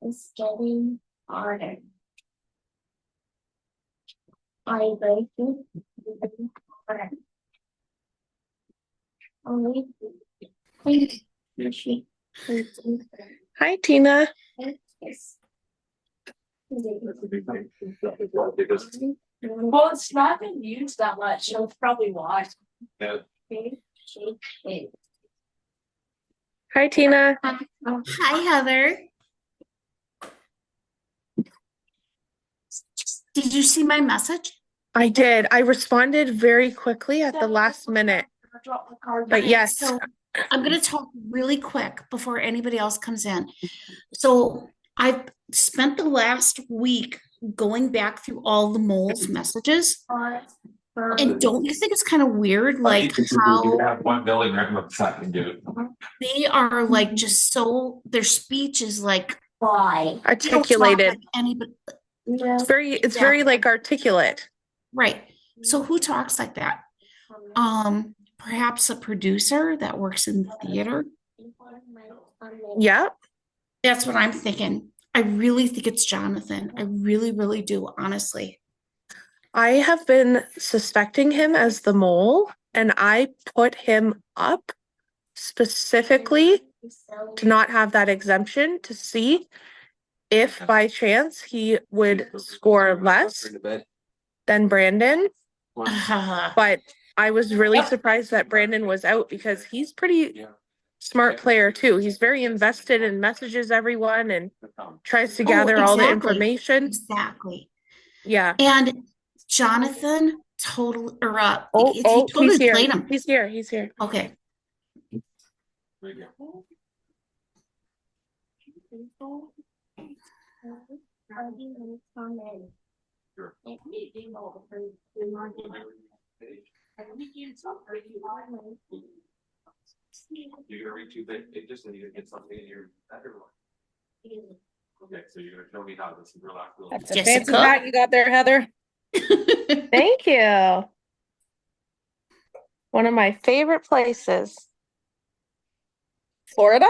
It's getting harder. I break it. Only Hi, Tina. Well, it's not been used that much, so it's probably why. Hi, Tina. Hi, Heather. Did you see my message? I did. I responded very quickly at the last minute. But yes. So I'm going to talk really quick before anybody else comes in. So I've spent the last week going back through all the moles messages. And don't you think it's kind of weird, like how have one building right up the second, dude. they are like just so their speech is like Articulated. like anybody. It's very like articulate. Right. So who talks like that? Perhaps a producer that works in the theater. Yeah. That's what I'm thinking. I really think it's Jonathan. I really, really do, honestly. I have been suspecting him as the mole, and I put him up specifically to not have that exemption to see if by chance he would score less than Brandon. But I was really surprised that Brandon was out because he's pretty smart player too. He's very invested and messages everyone and tries to gather all the information. Exactly. Yeah. And Jonathan totally he totally he's here. Played him. He's here. Okay. You're gonna read two pages and you're gonna get something in your better one. Okay, so you're gonna show me how this is real. That's a fancy hat you got there, Heather. Thank you. One of my favorite places. Florida?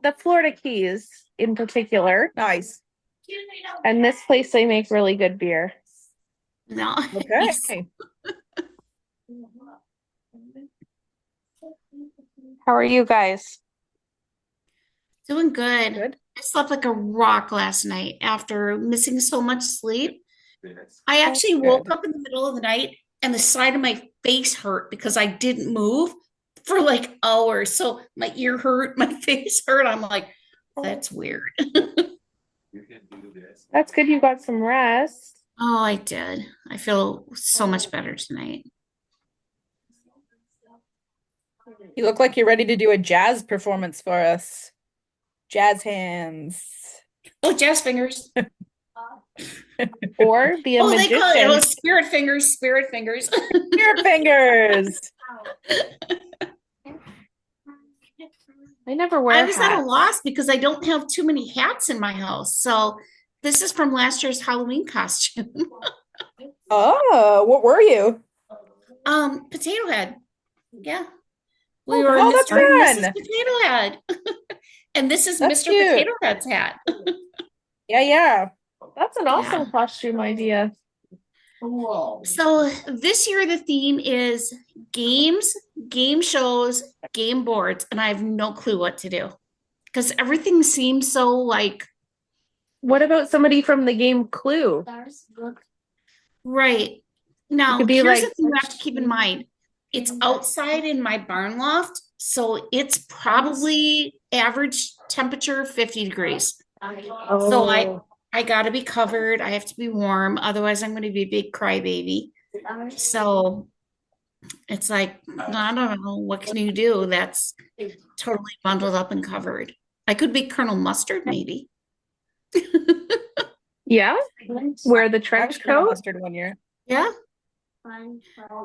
The Florida Keys in particular. Nice. And this place, they make really good beer. No. Okay. How are you guys? Doing good. I slept like a rock last night after missing so much sleep. I actually woke up in the middle of the night and the side of my face hurt because I didn't move for like hours. So my ear hurt, my face hurt. I'm like, that's weird. That's good. You got some rest. Oh, I did. I feel so much better tonight. You look like you're ready to do a jazz performance for us. Jazz hands. Oh, jazz fingers. Or be a magician. They call it spirit fingers. Spirit fingers. Spirit fingers. I never wear I was at a loss because I don't have too many hats in my house. So this is from last year's Halloween costume. Oh, what were you? Potato Head. Yeah. We were Mr. and Mrs. Potato Head. And this is That's Mr. cute. Potato Head's hat. Yeah. That's an awesome costume idea. So this year the theme is games, game shows, game boards, and I have no clue what to do because everything seems so like. What about somebody from the game Clue? Right. Now, could be here's like- the thing you have to keep in mind. It's outside in my barn loft, so it's probably average temperature 50 degrees. Oh. So I got to be covered. I have to be warm. Otherwise, I'm going to be a big crybaby. So it's like, I don't know. What can you do that's totally bundled up and covered? I could be Colonel Mustard, maybe. Yeah? Wear the trench coat? Mustard one year. Yeah.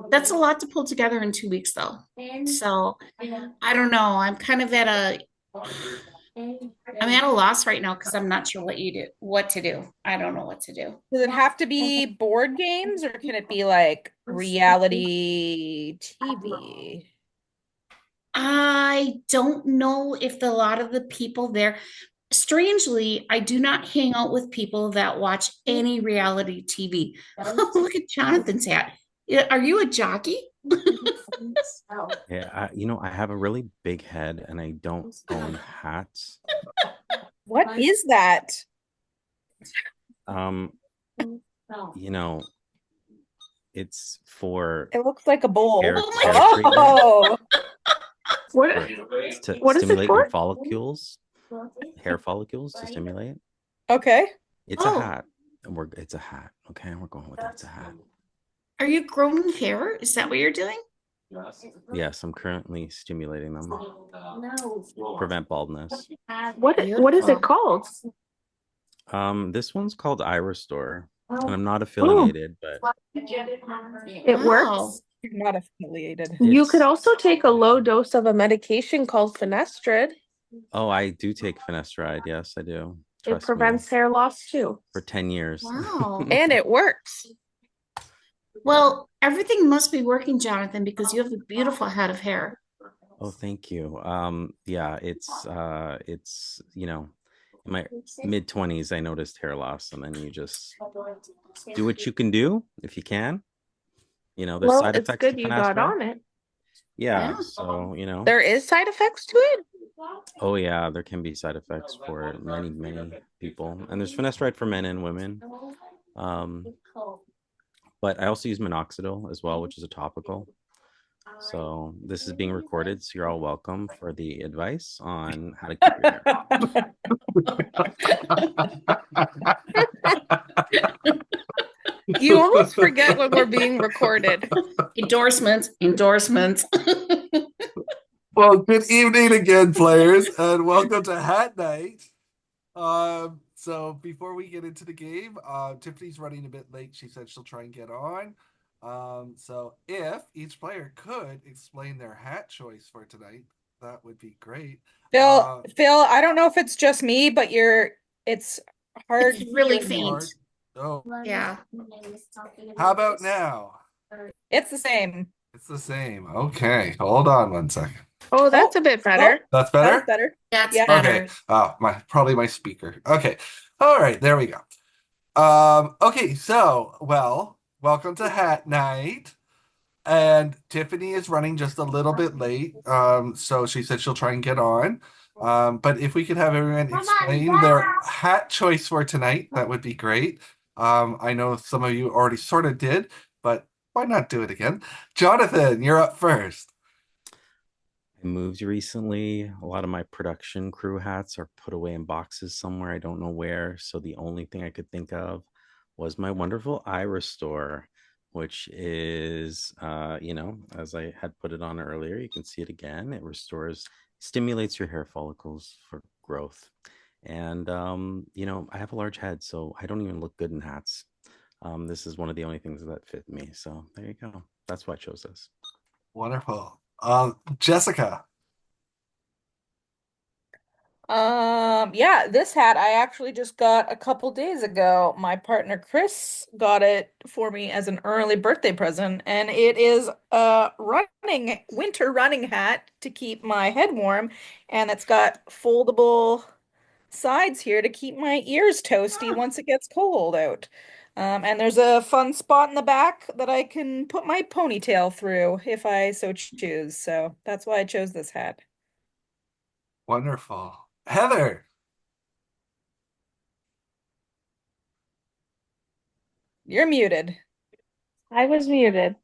That's a lot to pull together in 2 weeks, though. So I don't know. I'm kind of at a loss right now because I'm not sure what to do. I don't know what to do. Does it have to be board games or can it be like reality TV? I don't know if a lot of the people there, strangely, I do not hang out with people that watch any reality TV. Look at Jonathan's hat. Yeah, are you a jockey? Yeah, I have a really big head and I don't own hats. What is that? Um, you know, it's for It looks like a bowl. hair, Oh my hair God. treatment, Oh, What? to What is it stimulate for? your follicles, hair follicles to stimulate. okay. It's a Oh. hat. And it's a hat. Okay, we're going with it. It's a hat. Are you growing hair? Is that what you're doing? Yes, I'm currently stimulating them. Prevent baldness. What is Beautiful. it called? This one's called iRestore, and I'm not affiliated, but It Wow. works. You're not affiliated. You could It's- also take a low dose of a medication called finasteride. oh, I do take finasteride. Yes, I do. It Trust me, prevents hair loss too. for 10 years. Wow. And it works. Well, everything must be working, Jonathan, because you have a beautiful head of hair. Oh, thank you. Yeah, it's in my mid-20s I noticed hair loss, and then you just do what you can do if you can. There's Well, side it's effects to good you got finasteride. on it. Yeah, Yeah. so There is side effects to it. oh yeah, there can be side effects for many, many people. And there's finasteride for men and women. But I also use minoxidil as well, which is a topical. So this is being recorded, so you're all welcome for the advice on how to keep your hair. You almost forget when we're being recorded. Endorsements. Well, good evening again, players, and welcome to Hat Night. So before we get into the game, Tiffany's running a bit late. She said she'll try and get on. So if each player could explain their hat choice for tonight, that would be great. Phil, I don't know if it's just me, but it's hard. It's really hearing you. faint. Oh, Yeah. how about now? It's the same. It's the same. Okay, hold on one second. Oh, that's a bit better. That's better? That's better. That's Yeah. better. Okay. Oh, probably my speaker. Okay. All right, there we go. Okay, so welcome to Hat Night. And Tiffany is running just a little bit late. So she said she'll try and get on. But if we could have everyone explain their hat choice for tonight, that would be great. I know some of you already sort of did, but why not do it again? Jonathan, you're up first. I moved recently. A lot of my production crew hats are put away in boxes somewhere. I don't know where. So the only thing I could think of was my wonderful iRestore, which is, as I had put it on earlier, you can see it again. It stimulates your hair follicles for growth. And, I have a large head, so I don't even look good in hats. This is one of the only things that fit me. So there you go. That's why I chose this. Wonderful. Jessica. Yeah, this hat I actually just got a couple days ago. My partner Chris got it for me as an early birthday present, and it is a winter running hat to keep my head warm, and it's got foldable sides here to keep my ears toasty once it gets cold out. And there's a fun spot in the back that I can put my ponytail through if I so choose. So that's why I chose this hat. Wonderful. Heather. You're muted. I was muted.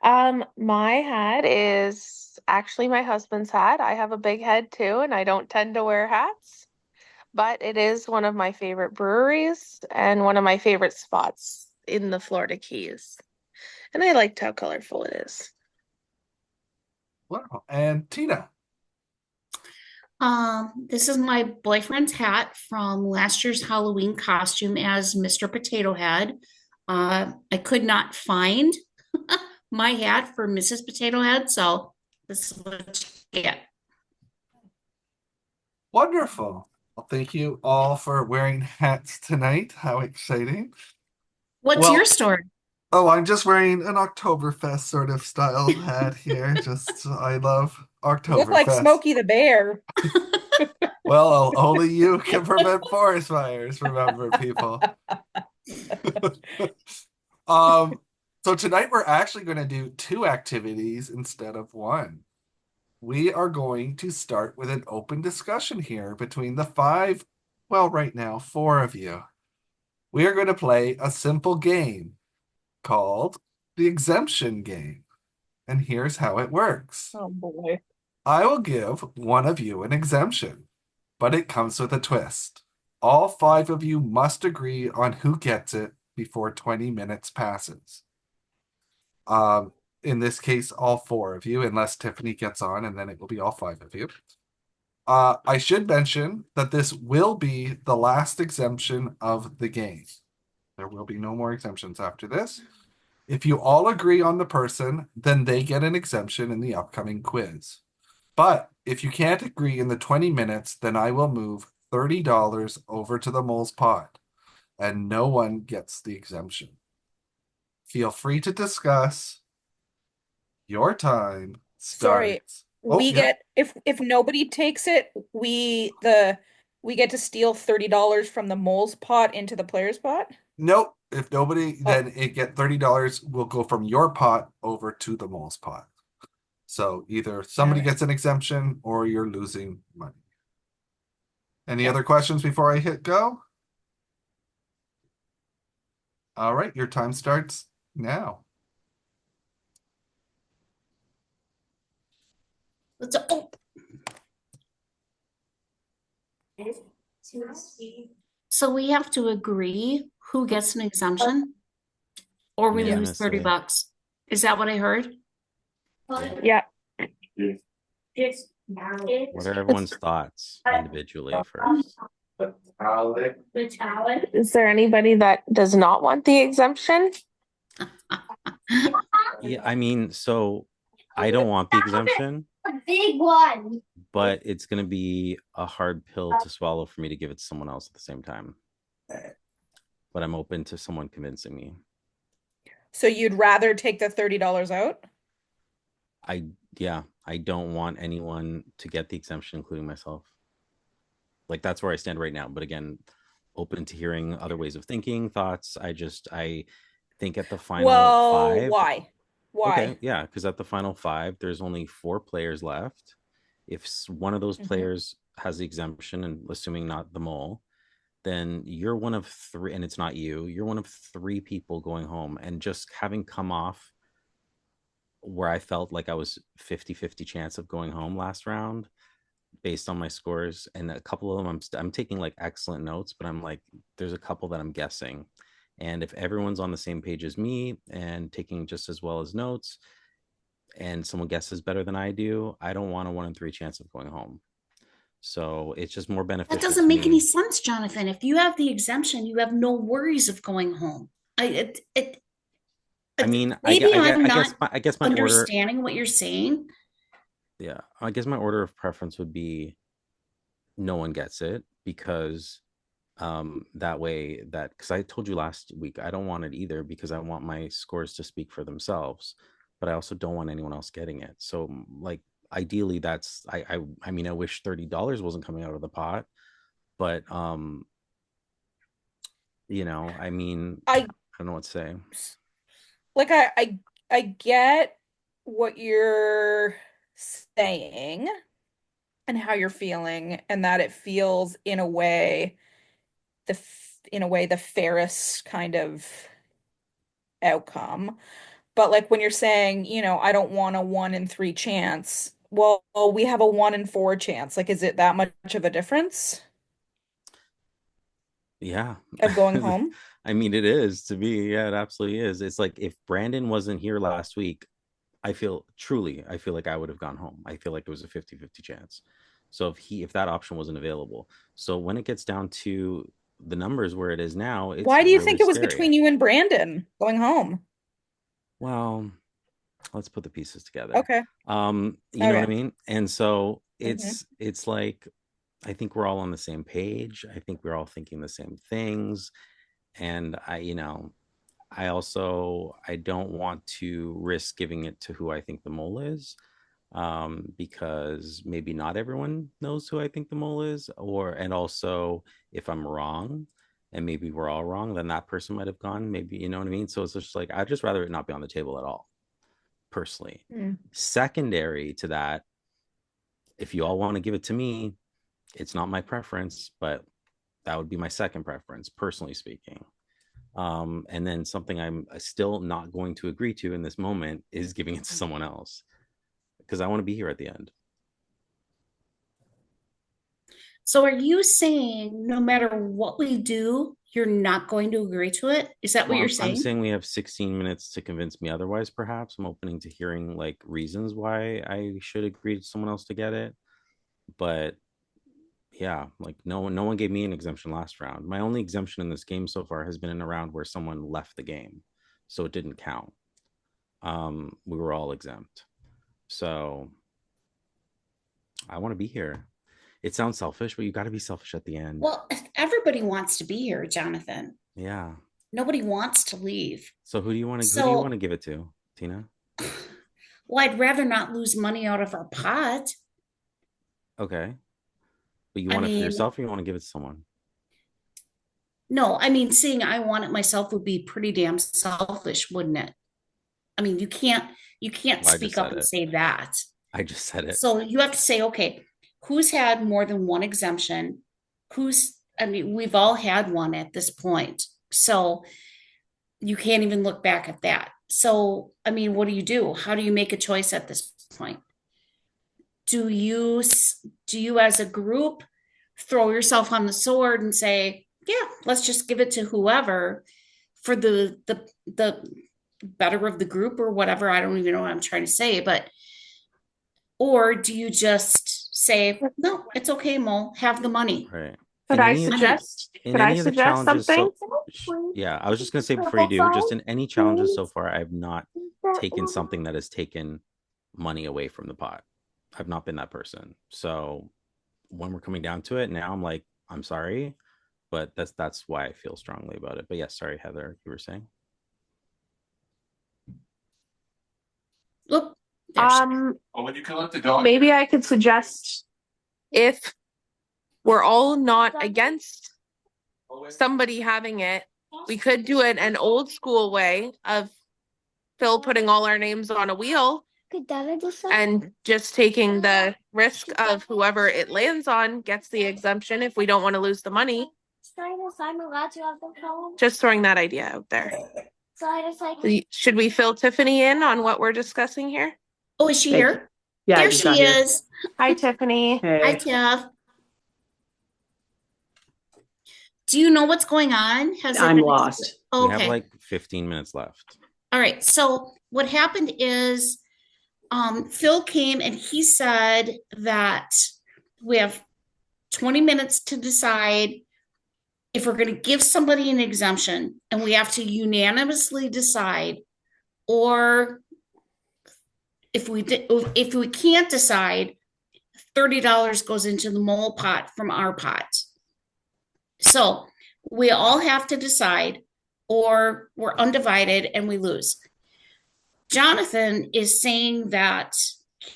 My hat is actually my husband's hat. I have a big head too, and I don't tend to wear hats, but it is one of my favorite breweries and one of my favorite spots in the Florida Keys. And I liked how colorful it is. Wonderful. And Tina. This is my boyfriend's hat from last year's Halloween costume as Mr. Potato Head. I could not find my hat for Mrs. Potato Head, so this is what you get. Wonderful. Well, thank you all for wearing hats tonight. How exciting. What's Well- your story? Oh, I'm just wearing an Oktoberfest sort of style hat here. I love You look like Oktoberfest. Smokey the Bear. Well, only you can prevent forest fires, remember, people. So tonight we're actually going to do 2 activities instead of 1. We are going to start with an open discussion here between the 5, well, right now, 4 of you. We are going to play a simple game called the Exemption game. And here's how it works. Oh boy. I will give one of you an exemption, but it comes with a twist. All 5 of you must agree on who gets it before 20 minutes passes. In this case, all 4 of you, unless Tiffany gets on, and then it will be all 5 of you. I should mention that this will be the last exemption of the game. There will be no more exemptions after this. If you all agree on the person, then they get an exemption in the upcoming quiz. But if you can't agree in the 20 minutes, then I will move $30 over to the mole's pot, and no one gets the exemption. Feel free to discuss. Your time Sorry. starts. Oh, We yeah. get if nobody takes it, we get to steal $30 from the mole's pot into the player's pot. Nope. If nobody, then it get $30 will go from your pot over to the mole's pot. So either somebody gets an exemption or you're losing money. Any other questions before I hit go? All right, your time starts now. Let's, oh, so we have to agree who gets an exemption? Or we lose 30 Unanimously. bucks. Is that what I heard? Yeah. What are everyone's thoughts individually first? Is there anybody that does not want the exemption? Yeah, I mean, so I don't want the exemption, A big one. but it's going to be a hard pill to swallow for me to give it to someone else at the same time. But I'm open to someone convincing me. So you'd rather take the $30 out? I don't want anyone to get the exemption, including myself. Like, that's where I stand right now. But again, open to hearing other ways of thinking, thoughts. I think at the final Well, 5. why? Okay, yeah, because at the final 5, there's only 4 players left. If one of those players has the exemption, and assuming not the mole, then you're one of 3, and it's not you. You're one of 3 people going home. And just having come off where I felt like I was 50-50 chance of going home last round based on my scores, and a couple of them I'm taking like excellent notes, but I'm like, there's a couple that I'm guessing. And if everyone's on the same page as me and taking just as well as notes, and someone guesses better than I do, I don't want a 1 in 3 chance of going home. So it's just more beneficial. That doesn't make any sense, Jonathan. If you have the exemption, you have no worries of going home. I mean, maybe I'm not I guess my order. understanding what you're saying. Yeah, I guess my order of preference would be no one gets it, because that way, that because I told you last week I don't want it either, because I want my scores to speak for themselves, but I also don't want anyone else getting it. So like, ideally, that's I mean, I wish $30 wasn't coming out of the pot, but I mean, I don't know what to say. Like I get what you're saying and how you're feeling, and that it feels in a way the fairest kind of outcome. But like when you're saying, I don't want a 1 in 3 chance. Well, we have a 1 in 4 chance. Like, is it that much of a difference Yeah. of going home? I mean, it is to me. Yeah, it absolutely is. It's like, if Brandon wasn't here last week, I feel like I would have gone home. I feel like it was a 50-50 chance. So if that option wasn't available. So when it gets down to the numbers where it is now, it's Why do you really think it was scary. between you and Brandon going home? Well, let's put the pieces together. Okay. You know what I mean? And so it's like, I think we're all on the same page. I think we're all thinking the same things. And I don't want to risk giving it to who I think the mole is. because maybe not everyone knows who I think the mole is, and also if I'm wrong, and maybe we're all wrong, then that person might have gone. Maybe, you know what I mean? So it's just like, I'd just rather it not be on the table at all, personally. Secondary to that, if you all want to give it to me, it's not my preference, but that would be my second preference, personally speaking. And then something I'm still not going to agree to in this moment is giving it to someone else, because I want to be here at the end. So are you saying no matter what we do, you're not going to agree to it? Is that what you're saying? I'm saying we have 16 minutes to convince me otherwise, perhaps. I'm opening to hearing like reasons why I should agree to someone else to get it. But yeah, like no one gave me an exemption last round. My only exemption in this game so far has been in a round where someone left the game. So it didn't count. We were all exempt. So I want to be here. It sounds selfish, but you got to be selfish at the end. Well, everybody wants to be here, Jonathan. Yeah. Nobody wants to leave. So who do you want to give it to, Tina? Well, I'd rather not lose money out of our pot. Okay. But you want it for yourself, or you want to give it to someone? No, I mean, saying I want it myself would be pretty damn selfish, wouldn't it? I mean, you can't speak up and say that. I just said it. So you have to say, okay, who's had more than one exemption? I mean, we've all had one at this point. So you can't even look back at that. So, I mean, what do you do? How do you make a choice at this point? Do you as a group throw yourself on the sword and say, yeah, let's just give it to whoever for the better of the group or whatever? I don't even know what I'm trying to say, or do you just say, no, it's okay, Mo, have the money? Right. Could I suggest something? Yeah, I was just going to say before you do, just in any challenges so far, I've not taken something that has taken money away from the pot. I've not been that person. So when we're coming down to it now, I'm like, I'm sorry, but that's why I feel strongly about it. But yes, sorry, Heather, you were saying? Look, When you collect the dog, maybe I could suggest, if we're all not against somebody having it, we could do it an old school way of Phil putting all our names on a wheel and just taking the risk of whoever it lands on gets the exemption if we don't want to lose the money. Just throwing that idea out there. Should we fill Tiffany in on what we're discussing here? Oh, is she here? Yeah, there she is. Hi, Tiffany. Hey. Hi, Tiff. Do you know what's going on? I'm lost. Okay. We have like 15 minutes left. All right. So what happened is Phil came and he said that we have 20 minutes to decide if we're going to give somebody an exemption, and we have to unanimously decide, or if we can't decide, $30 goes into the mole pot from our pot. So we all have to decide, or we're undivided and we lose. Jonathan is saying that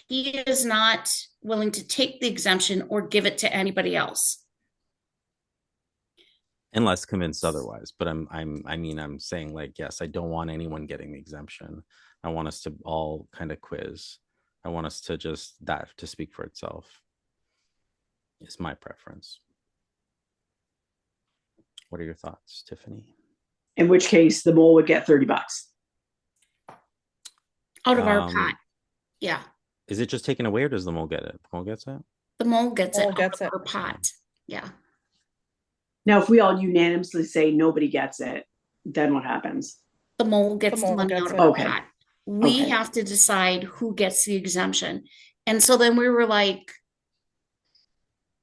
he is not willing to take the exemption or give it to anybody else. Unless convinced otherwise. But I'm saying, like, yes, I don't want anyone getting the exemption. I want us to all kind of quiz. I want us to just that to speak for itself. It's my preference. What are your thoughts, Tiffany? In which case, the mole would get $30 out of our pot. Yeah. Is it just taken away, or does the mole get it? The mole gets it? The mole gets it out of our pot. Yeah. Now, if we all unanimously say nobody gets it, then what happens? The mole gets the money out of our pot. We have to decide who gets the exemption. And so then we were like,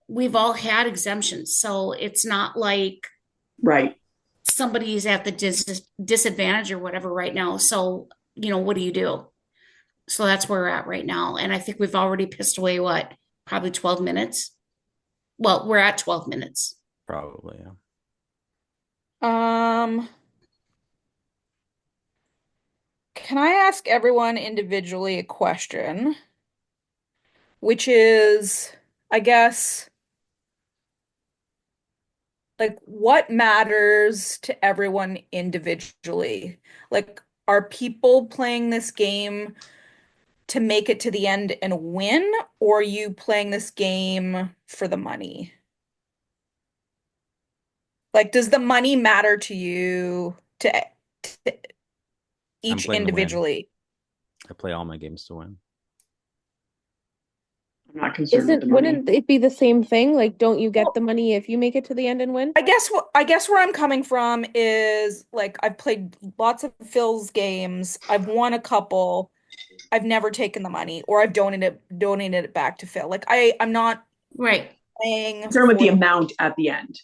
we've all had exemptions. So it's not like somebody's at the disadvantage or whatever right now. So, what do you do? So that's where we're at right now. And I think we've already pissed away, probably 12 minutes. Well, we're at 12 minutes. Probably, yeah. Can I ask everyone individually a question? which is, I guess, like what matters to everyone individually? Like, are people playing this game to make it to the end and win, or are you playing this game for the money? Like, does the money matter to you to each playing to win. individually? I play all my games to win. I'm not concerned with the money. Wouldn't it be the same thing? Like, don't you get the money if you make it to the end and win? I guess where I'm coming from is like I've played lots of Phil's games. I've won a couple. I've never taken the money, or I've donated it back to Phil. Like I'm not Right. playing Concerned with the for amount at the end. Is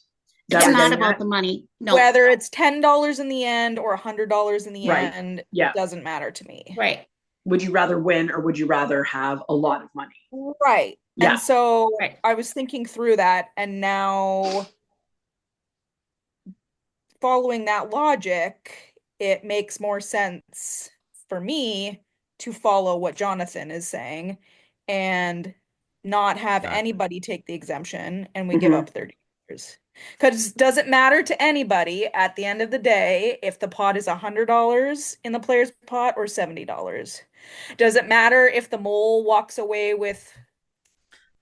that It's what you're not getting about at? the money. No. whether it's $10 in the end or $100 in the Right. end. Yeah. It doesn't matter to me. Right. Would you rather win or would you rather have a lot of money? Right. Yeah. And so Right. I was thinking through that, and now following that logic, it makes more sense for me to follow what Jonathan is saying and not have Exactly. anybody take the exemption and we Mhm. give up $30. Because does it matter to anybody at the end of the day if the pot is $100 in the player's pot or $70? Does it matter if the mole walks away with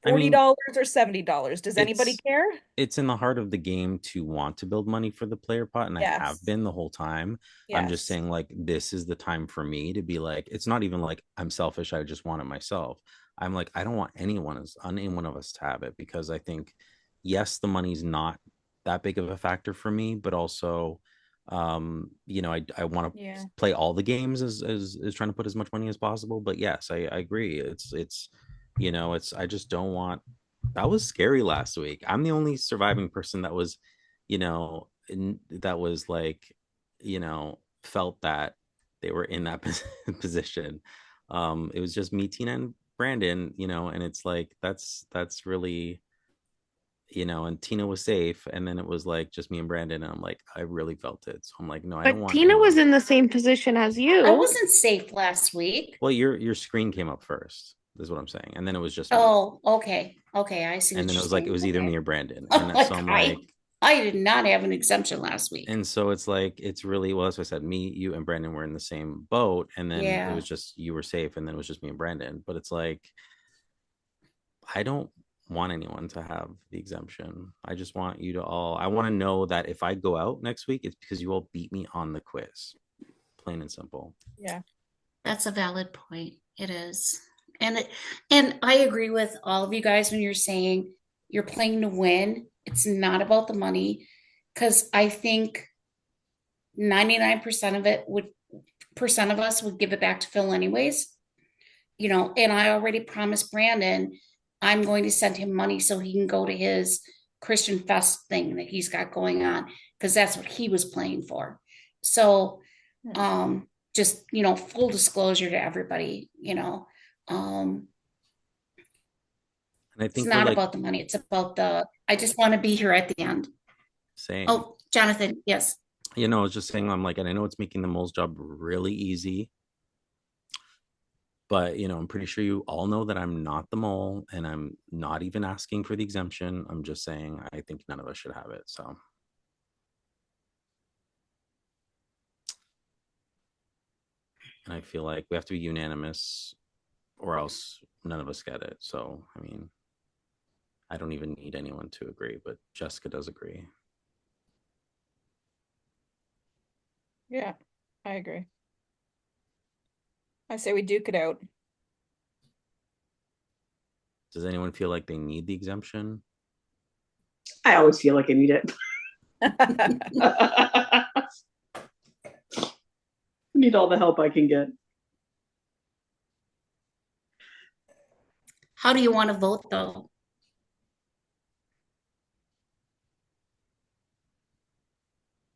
I mean, $40 or $70? Does anybody it's care? it's in the heart of the game to want to build money for the player pot, and I have Yes. been the whole time. I'm just Yes. saying, like, this is the time for me to be like, it's not even like I'm selfish, I just want it myself. I'm like, I don't want any one of us to have it, because I think, yes, the money's not that big of a factor for me, but also I want to Yeah. play all the games as trying to put as much money as possible. But yes, I agree. It's I just don't want. That was scary last week. I'm the only surviving person that was, that was like, felt that they were in that position. It was just me, Tina, and Brandon, and it's like that's really, and Tina was safe, and then it was like just me and Brandon, and I'm like, I really felt it. So I'm like, no, I don't But want Tina was anyone. in the same position as you. I wasn't safe last week. Well, your screen came up first, is what I'm saying, and then it was just me. Oh, okay. Okay, I see what And then you're it was like saying. it was either Okay. me or Brandon, Oh and my so I'm God. like, I did not have an exemption last week. and so it's like it's really, well, as I said, me, you, and Brandon were in the same boat, and then it Yeah. was just you were safe, and then it was just me and Brandon. But it's like I don't want anyone to have the exemption. I just want you to all. I want to know that if I go out next week, it's because you all beat me on the quiz, plain and simple. Yeah. That's a valid point. It is. And I agree with all of you guys when you're saying you're playing to win. It's not about the money, because I think 99% of it would percent of us would give it back to Phil anyways. And I already promised Brandon I'm going to send him money so he can go to his Christian Fest thing that he's got going on, because that's what he was playing for. So just full disclosure to everybody, And I it's think not about the money, it's about I just want to be here at the end. same. Oh, Jonathan, yes. I was just saying, I'm like, and I know it's making the mole's job really easy, but I'm pretty sure you all know that I'm not the mole, and I'm not even asking for the exemption. I'm just saying I think none of us should have it. So and I feel like we have to be unanimous, or else none of us get it. So I mean, I don't even need anyone to agree, but Jessica does agree. Yeah, I agree. I say we duke it out. Does anyone feel like they need the exemption? I always feel like I need it. I need all the help I can get. How do you want to vote though?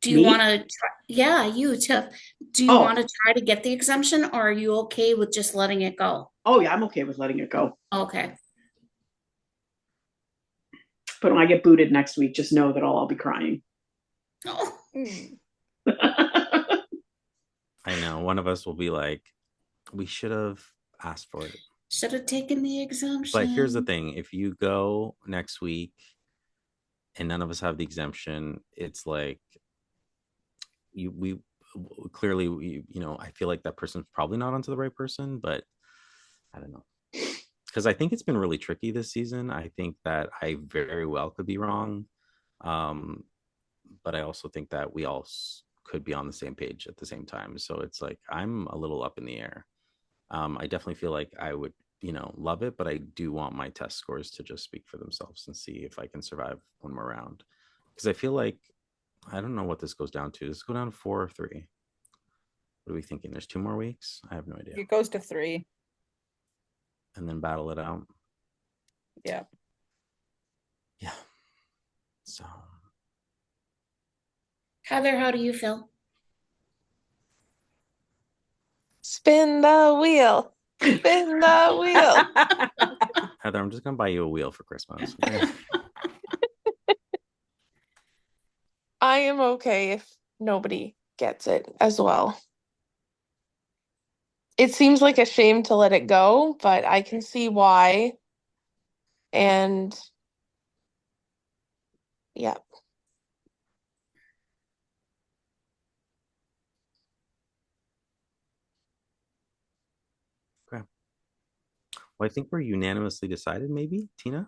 Do you Me? want to try? Yeah, you, Tiff. Do you Oh. want to try to get the exemption, or are you okay with just letting it go? Oh yeah, I'm okay with letting it go. Okay. But when I get booted next week, just know that I'll be crying. Oh. I know one of us will be like, we should have asked for it. Should have taken the exemption. But here's the thing: if you go next week and none of us have the exemption, it's like we clearly I feel like that person's probably not onto the right person, but I don't know. Because I think it's been really tricky this season. I think that I very well could be wrong. But I also think that we all could be on the same page at the same time. So it's like I'm a little up in the air. I definitely feel like I would, love it, but I do want my test scores to just speak for themselves and see if I can survive one more round. Because I feel like I don't know what this goes down to. Does this go down to 4 or 3? What are we thinking? There's 2 more weeks? I have no idea. It goes to 3. And then battle it out. Yeah. Yeah. So Heather, how do you feel? Spin the wheel. Spin the wheel. Heather, I'm just gonna buy you a wheel for Christmas. Okay? I am okay if nobody gets it as well. It seems like a shame to let it go, but I can see why. And yeah. Okay. Well, I think we're unanimously decided, maybe, Tina?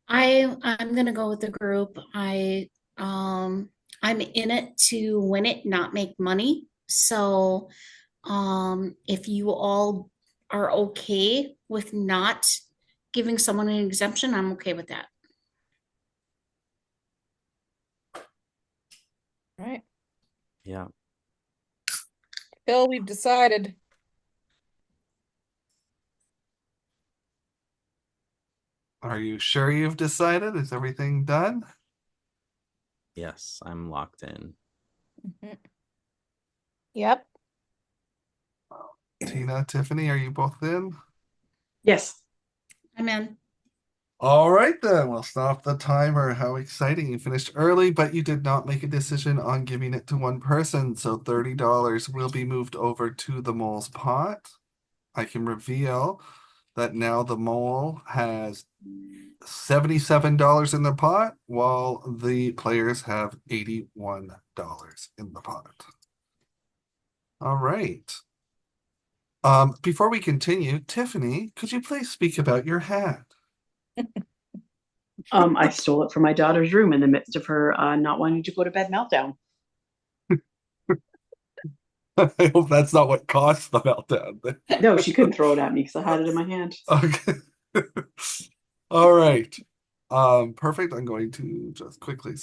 I'm gonna go with the group. I'm in it to win it, not make money. So if you all are okay with not giving someone an exemption, I'm okay with that. Right. Yeah. Phil, we've decided. Are you sure you've decided? Is everything done? Yes, I'm locked in. Mhm. Yep. Tina, Tiffany, are you both in? Yes. I'm in. All right, then we'll stop the timer. How exciting. You finished early, but you did not make a decision on giving it to one person. So $30 will be moved over to the mole's pot. I can reveal that now the mole has $77 in the pot, while the players have $81 in the pot. All right. Before we continue, Tiffany, could you please speak about your hat? I stole it from my daughter's room in the midst of her not wanting to go to bed meltdown. I hope that's not what caused the meltdown. No, she couldn't throw it at me because I had it in my hand. Okay. All right. Perfect. I'm going to just quickly